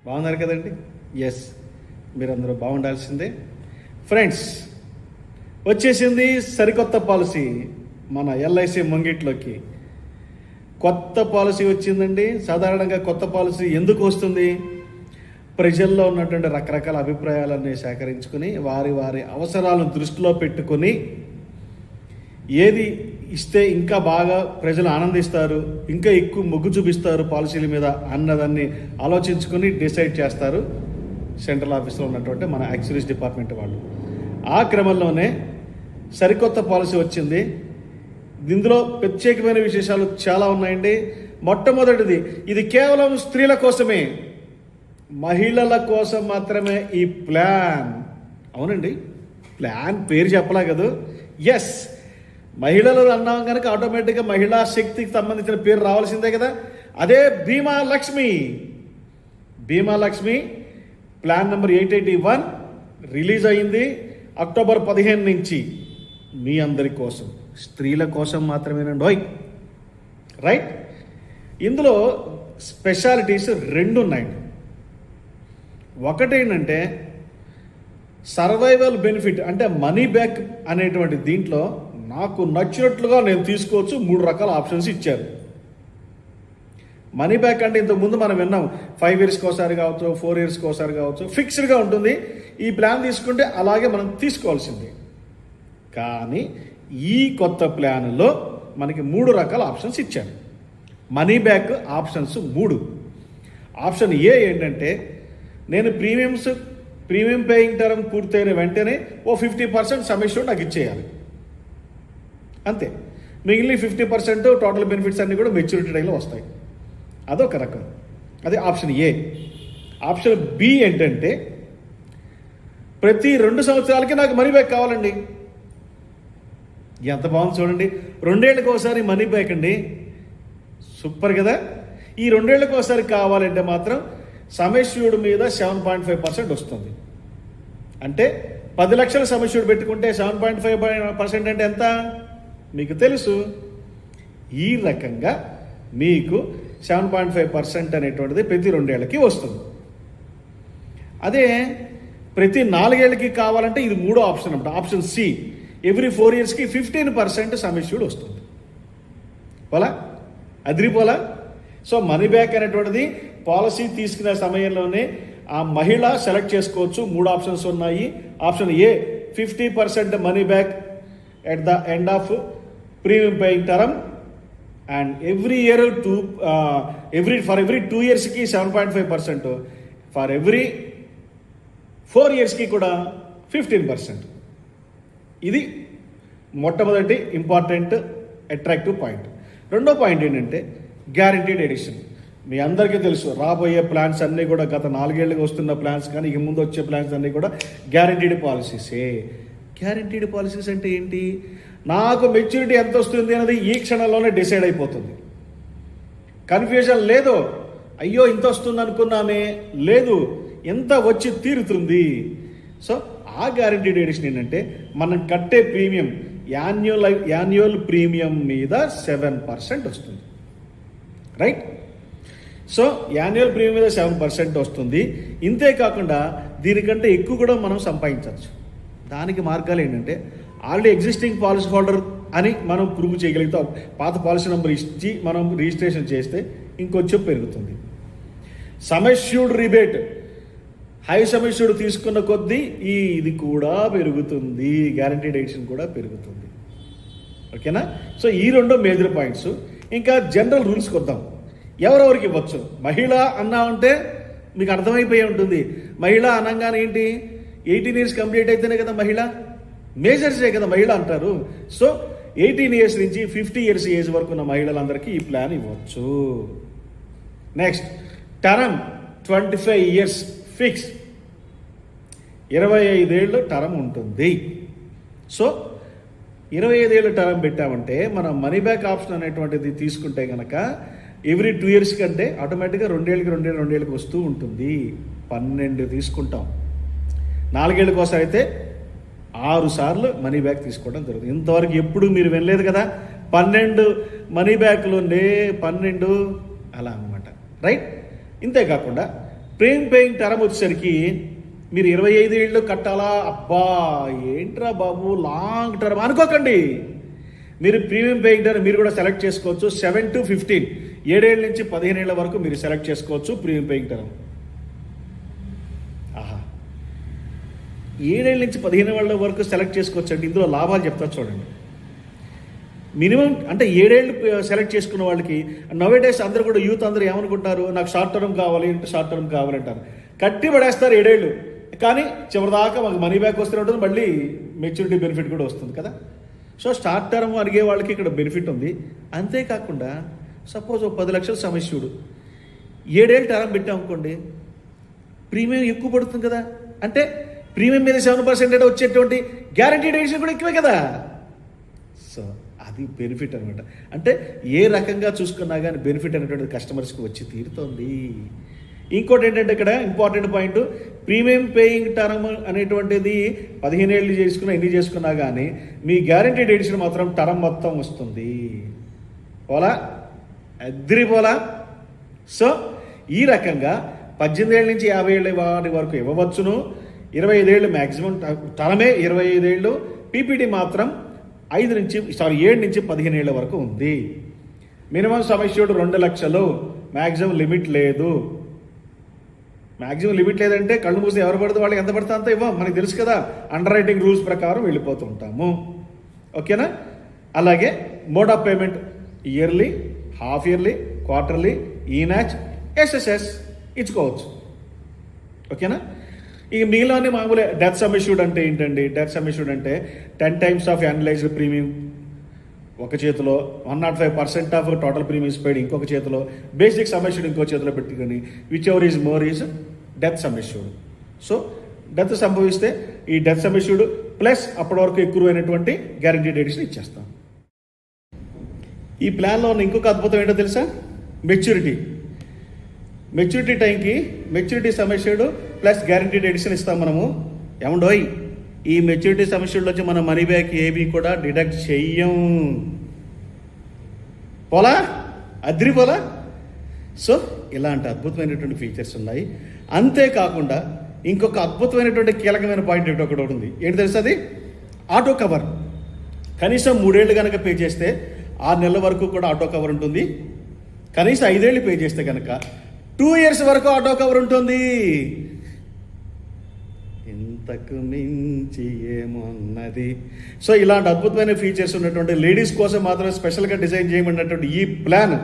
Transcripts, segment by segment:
బాగున్నారు కదండి? ఎస్, మీరందరూ బాగుండాల్సిందే. ఫ్రెండ్స్, వచ్చేసింది సరికొత్త పాలసీ మన ఎల్ఐసి ముంగిట్లోకి. కొత్త పాలసీ వచ్చిందండి. సాధారణంగా కొత్త పాలసీ ఎందుకు వస్తుంది? ప్రజల్లో ఉన్నటువంటి రకరకాల అభిప్రాయాలన్నీ సేకరించుకుని వారి వారి అవసరాలను దృష్టిలో పెట్టుకొని ఏది ఇస్తే ఇంకా బాగా ప్రజలు ఆనందిస్తారు, ఇంకా ఎక్కువ మొగ్గు చూపిస్తారు పాలసీల మీద అన్నదాన్ని ఆలోచించుకొని డిసైడ్ చేస్తారు సెంట్రల్ ఆఫీస్లో ఉన్నటువంటి మన యాక్చురీస్ డిపార్ట్మెంట్ వాళ్ళు. ఆ క్రమంలోనే సరికొత్త పాలసీ వచ్చింది. ఇందులో ప్రత్యేకమైన విశేషాలు చాలా ఉన్నాయండి. మొట్టమొదటిది, ఇది కేవలం స్త్రీల కోసమే, మహిళల కోసం మాత్రమే ఈ ప్లాన్. అవునండి, ప్లాన్ పేరు చెప్పలా కదా. ఎస్, మహిళలు అన్నాం కనుక ఆటోమేటిక్గా మహిళా శక్తికి సంబంధించిన పేరు రావాల్సిందే కదా. అదే బీమా లక్ష్మి. బీమా లక్ష్మి ప్లాన్ నెంబర్ 881 రిలీజ్ అయింది అక్టోబర్ 15 నుంచి. మీ అందరి కోసం, స్త్రీల కోసం మాత్రమేనండి. రైట్. ఇందులో స్పెషాలిటీస్ 2 ఉన్నాయండి. ఒకటేంటంటే సర్వైవల్ బెనిఫిట్, అంటే మనీ బ్యాక్ అనేటువంటి దీంట్లో నాకు నచ్చినట్లుగా నేను తీసుకోవచ్చు. 3 రకాల ఆప్షన్స్ ఇచ్చారు. మనీ బ్యాక్ అంటే ఇంతకుముందు మనం విన్నాం, 5 ఇయర్స్కి ఒకసారి కావచ్చు, 4 ఇయర్స్కి ఒకసారి కావచ్చు, ఫిక్స్డ్గా ఉంటుంది. ఈ ప్లాన్ తీసుకుంటే అలాగే మనం తీసుకోవాల్సిందే. కానీ ఈ కొత్త ప్లాన్లో మనకి 3 రకాల ఆప్షన్స్ ఇచ్చారు. Money back options 3. Option A ఏంటంటే, నేను ప్రీమియం పేయింగ్ టర్మ్ పూర్తయిన వెంటనే ఓ 50% సమ్మిషన్ నాకు ఇచ్చేయాలి, అంతే. మిగిలిన 50% టోటల్ బెనిఫిట్స్ అన్నీ కూడా మెచ్యూరిటీ టైంలో వస్తాయి. అదొక రకం, అది ఆప్షన్ ఏ. ఆప్షన్ బి ఏంటంటే, ప్రతి 2 సంవత్సరాలకి నాకు మనీ బ్యాక్ కావాలండి. ఎంత బాగుంది చూడండి, 2 ఏళ్ళకి ఒకసారి మనీ బ్యాక్ అండి. సూపర్ కదా. ఈ 2 ఏళ్ళకి ఒకసారి కావాలంటే మాత్రం సమ్మిష్యూర్డ్ మీద 7.5% వస్తుంది. అంటే 10 లక్షల సమ్మిష్యూర్డ్ పెట్టుకుంటే 7.5% అంటే ఎంత మీకు తెలుసు. ఈ రకంగా మీకు 7.5% అనేటువంటిది ప్రతి 2 ఏళ్ళకి వస్తుంది. అదే ప్రతి 4 ఏళ్ళకి కావాలంటే ఇది 3వ ఆప్షన్ అనమాట. ఆప్షన్ సి, ఎవ్రీ 4 ఇయర్స్కి 15% సమ్మిష్యూర్డ్ వస్తుంది. పోలా, అదిరిపోలా. సో మనీ బ్యాక్ అనేటువంటిది పాలసీ తీసుకునే సమయంలోనే ఆ మహిళ సెలెక్ట్ చేసుకోవచ్చు. 3 ఆప్షన్స్ ఉన్నాయి. Option A, 50% money back at the end of premium paying term, and every 2 ఇయర్స్కి 7.5%, ఫర్ ఎవ్రీ 4 ఇయర్స్కి కూడా 15%. ఇది మొట్టమొదటి ఇంపార్టెంట్ అట్రాక్టివ్ పాయింట్. 2వ పాయింట్ ఏంటంటే గ్యారంటీడ్ ఎడిషన్. మీ అందరికీ తెలుసు, రాబోయే ప్లాన్స్ అన్నీ కూడా గత 4 ఏళ్ళకి వస్తున్న ప్లాన్స్ కానీ ఇక ముందు వచ్చే ప్లాన్స్ అన్నీ కూడా గ్యారంటీడ్ పాలసీసే. గ్యారంటీడ్ పాలసీస్ అంటే ఏంటి? నాకు మెచ్యూరిటీ ఎంత వస్తుంది అనేది ఈ క్షణంలోనే డిసైడ్ అయిపోతుంది. కన్ఫ్యూజన్ లేదు. అయ్యో ఇంత వస్తుంది అనుకున్నామే, లేదు, ఎంత వచ్చి తీరుతుంది. సో ఆ గ్యారంటీడ్ ఎడిషన్ ఏంటంటే, మనం కట్టే ప్రీమియం యాన్యువల్ ప్రీమియం మీద 7% వస్తుంది. రైట్. సో యాన్యువల్ ప్రీమియం మీద 7% వస్తుంది. ఇంతే కాకుండా దీనికంటే ఎక్కువ కూడా మనం సంపాదించవచ్చు. దానికి మార్గాలు ఏంటంటే, ఆల్రెడీ ఎగ్జిస్టింగ్ పాలసీ హోల్డర్ అని మనం ప్రూవ్ చేయగలుగుతాం. పాత పాలసీ నెంబర్ ఇచ్చి మనం రిజిస్ట్రేషన్ చేస్తే ఇంకొంచెం పెరుగుతుంది. సమ్మిష్యూర్డ్ రిబేట్, హై సమ్మిష్యూర్డ్ తీసుకున్న కొద్దీ ఇది కూడా పెరుగుతుంది, గ్యారంటీడ్ ఎడిషన్ కూడా పెరుగుతుంది. ఓకేనా? సో ఈ 2 మేజర్ పాయింట్స్. ఇంకా జనరల్ రూల్స్కి వద్దాం. ఎవరెవరికి ఇవ్వచ్చు? మహిళ అన్నా ఉంటే మీకు అర్థమైపోయి ఉంటుంది. మహిళ అనగానే ఏంటి? 18 ఇయర్స్ కంప్లీట్ అయితేనే కదా మహిళ, మేజర్సే కదా మహిళ అంటారు. సో 18 ఇయర్స్ నుంచి 50 ఇయర్స్ ఏజ్ వరకు ఉన్న మహిళలందరికీ ఈ ప్లాన్ ఇవ్వచ్చు. నెక్స్ట్, టర్మ్ 25 ఇయర్స్ ఫిక్స్, 25 ఏళ్ళు టర్మ్ ఉంటుంది. సో 25 ఏళ్ళు టర్మ్ పెట్టామంటే మనం మనీ బ్యాక్ ఆప్షన్ అనేటువంటిది తీసుకుంటే కనుక ఎవ్రీ 2 ఇయర్స్ కంటే ఆటోమేటిక్గా 2 ఏళ్ళకి వస్తూ ఉంటుంది. 12 తీసుకుంటాం. 4 ఏళ్ళ కోసం అయితే 6 సార్లు మనీ బ్యాక్ తీసుకోవడం జరుగుతుంది. ఇంతవరకు ఎప్పుడు మీరు వినలేదు కదా 12 మనీ బ్యాక్లు 12 అలా అనమాట. రైట్. ఇంతేకాకుండా ప్రీమియం పేయింగ్ టర్మ్ వచ్చేసరికి మీరు 25 ఏళ్ళు కట్టాలా, అబ్బా ఏంట్రా బాబు లాంగ్ టర్మ్ అనుకోకండి. మీరు ప్రీమియం పేయింగ్ టర్మ్ మీరు కూడా సెలెక్ట్ చేసుకోవచ్చు. 7 to 15, 7 ఏళ్ళ నుంచి 15 ఏళ్ళ వరకు మీరు సెలెక్ట్ చేసుకోవచ్చు ప్రీమియం పేయింగ్ టర్మ్. ఆహా, 7 ఏళ్ళ నుంచి 15 ఏళ్ళ వరకు సెలెక్ట్ చేసుకోవచ్చు అండి. ఇందులో లాభాలు చెప్తా చూడండి. మినిమం అంటే 7 ఏళ్ళు సెలెక్ట్ చేసుకున్న వాళ్ళకి నవేడేస్ అందరూ కూడా యూత్ అందరూ ఏమనుకుంటారు, నాకు షార్ట్ టర్మ్ కావాలి అంటే షార్ట్ టర్మ్ కావాలంటారు. కట్టి పడేస్తారు 7 ఏళ్ళు, కానీ చివరిదాకా మాకు మనీ బ్యాక్ వస్తూనే ఉంటుంది, మళ్ళీ మెచ్యూరిటీ బెనిఫిట్ కూడా వస్తుంది కదా. సో షార్ట్ టర్మ్ అడిగే వాళ్ళకి ఇక్కడ బెనిఫిట్ ఉంది. అంతేకాకుండా సపోజ్ 10 లక్షల సమస్యుడు 7 ఏళ్ళు టర్మ్ పెట్టామనుకోండి, ప్రీమియం ఎక్కువ పడుతుంది కదా. అంటే ప్రీమియం మీద 7% వచ్చేటువంటి గ్యారంటీడ్ ఎడిషన్ కూడా ఎక్కువే కదా. సో అది బెనిఫిట్ అనమాట. అంటే ఏ రకంగా చూసుకున్నా కానీ బెనిఫిట్ అనేటువంటిది కస్టమర్స్కి వచ్చి తీరుతుంది. ఇంకోటి ఏంటంటే ఇక్కడ important point, premium paying term అనేటువంటిది 15 ఏళ్ళు చేసుకున్నా ఎన్ని చేసుకున్నా కానీ మీ గ్యారంటీడ్ ఎడిషన్ మాత్రం టర్మ్ మొత్తం వస్తుంది. పోలా పోలా. సో ఈ రకంగా 18 ఏళ్ళ నుంచి 50 ఏళ్ళ వారి వరకు ఇవ్వవచ్చును. 25 ఏళ్ళు మ్యాక్సిమం టర్మే 25 ఏళ్ళు. పీపీటీ మాత్రం 7 నుంచి 15 ఏళ్ళ వరకు ఉంది. మినిమం సమస్యుడు 2 లక్షలు, మ్యాక్సిమం లిమిట్ లేదు. మ్యాక్సిమం లిమిట్ లేదంటే కళ్ళు మూసి ఎవరు పడితే వాళ్ళకి ఎంత పడితే అంత ఇవ్వం, మనకి తెలుసు కదా. అండర్ రైటింగ్ రూల్స్ ప్రకారం వెళ్ళిపోతూ ఉంటాము. ఓకేనా. అలాగే mode of payment yearly, half yearly, quarterly, eNACH, SSS ఇచ్చుకోవచ్చు. ఓకేనా. ఇక మిగిలిన మామూలే. డెత్ సమ్ ఇష్యూడ్ అంటే ఏంటండి? డెత్ సమ్ ఇష్యూడ్ అంటే 10 times ఆఫ్ యాన్యులైజ్డ్ ప్రీమియం ఒక చేతిలో, 105% ఆఫ్ టోటల్ ప్రీమియమ్స్ పెయిడ్ ఇంకొక చేతిలో, బేసిక్ సమ్ ఇష్యూడ్ ఇంకో చేతిలో పెట్టుకొని which ever is more is death some issued. So death సంభవిస్తే ఈ డెత్ సమ్ ఇష్యూడ్ ప్లస్ అప్పటి వరకు ఎక్కువైనటువంటి గ్యారంటీడ్ ఎడిషన్ ఇచ్చేస్తాం. ఈ ప్లాన్లో ఉన్న ఇంకొక అద్భుతం ఏంటో తెలుసా? మెచ్యూరిటీ టైంకి మెచ్యూరిటీ సమస్యడు ప్లస్ గ్యారంటీడ్ ఎడిషన్ ఇస్తాం మనము. ఏమండోయ్, ఈ మెచ్యూరిటీ సమస్యల్లో వచ్చి మన మనీ బ్యాక్ ఏవి కూడా డిడక్ట్ చెయ్యం. పోలా పోలా. సో ఇలాంటి అద్భుతమైనటువంటి ఫీచర్స్ ఉన్నాయి. అంతేకాకుండా ఇంకొక అద్భుతమైనటువంటి కీలకమైన పాయింట్ ఒకటి ఉంది. ఏంటి తెలుసా? అది ఆటో కవర్. కనీసం 3 ఏళ్ళు కనుక పే చేస్తే 6 నెలల వరకు కూడా ఆటో కవర్ ఉంటుంది. కనీసం 5 ఏళ్ళు పే చేస్తే కనుక 2 years వరకు ఆటో కవర్ ఉంటుంది. ఇంతకు మించి ఏమున్నది? సో ఇలాంటి అద్భుతమైన ఫీచర్స్ ఉన్నటువంటి లేడీస్ కోసం మాత్రం స్పెషల్గా డిజైన్ చేయమన్నటువంటి ఈ ప్లాన్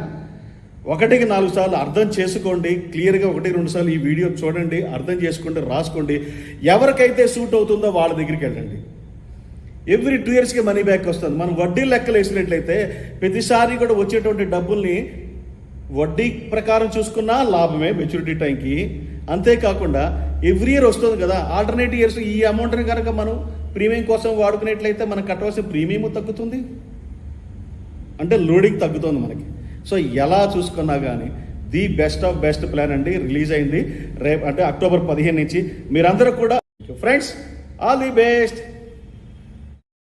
1కి 4 సార్లు అర్థం చేసుకోండి. క్లియర్గా 1-2 సార్లు ఈ వీడియో చూడండి, అర్థం చేసుకోండి, రాసుకోండి. ఎవరికైతే సూట్ అవుతుందో వాళ్ళ దగ్గరికి వెళ్ళండి. ఎవ్రీ 2 yearsకి మనీ బ్యాక్ వస్తుంది. మనం వడ్డీ లెక్కలు వేసినట్లయితే ప్రతిసారి కూడా వచ్చేటువంటి డబ్బుల్ని వడ్డీ ప్రకారం చూసుకున్నా లాభమే మెచ్యూరిటీ టైంకి. అంతేకాకుండా ఎవ్రీ ఇయర్ వస్తుంది కదా. ఆల్టర్నేటివ్ ఇయర్స్ ఈ అమౌంట్ని కనుక మనం ప్రీమియం కోసం వాడుకునేట్లయితే మనకు కట్టవలసిన ప్రీమియం తగ్గుతుంది, అంటే లోడింగ్ తగ్గుతుంది మనకి. సో ఎలా చూసుకున్నా కానీ the best of best plan అండి. రిలీజ్ అయింది రేపు, అంటే అక్టోబర్ 15 నుంచి. మీరందరూ కూడా ఫ్రెండ్స్ ఆల్ ది బెస్ట్.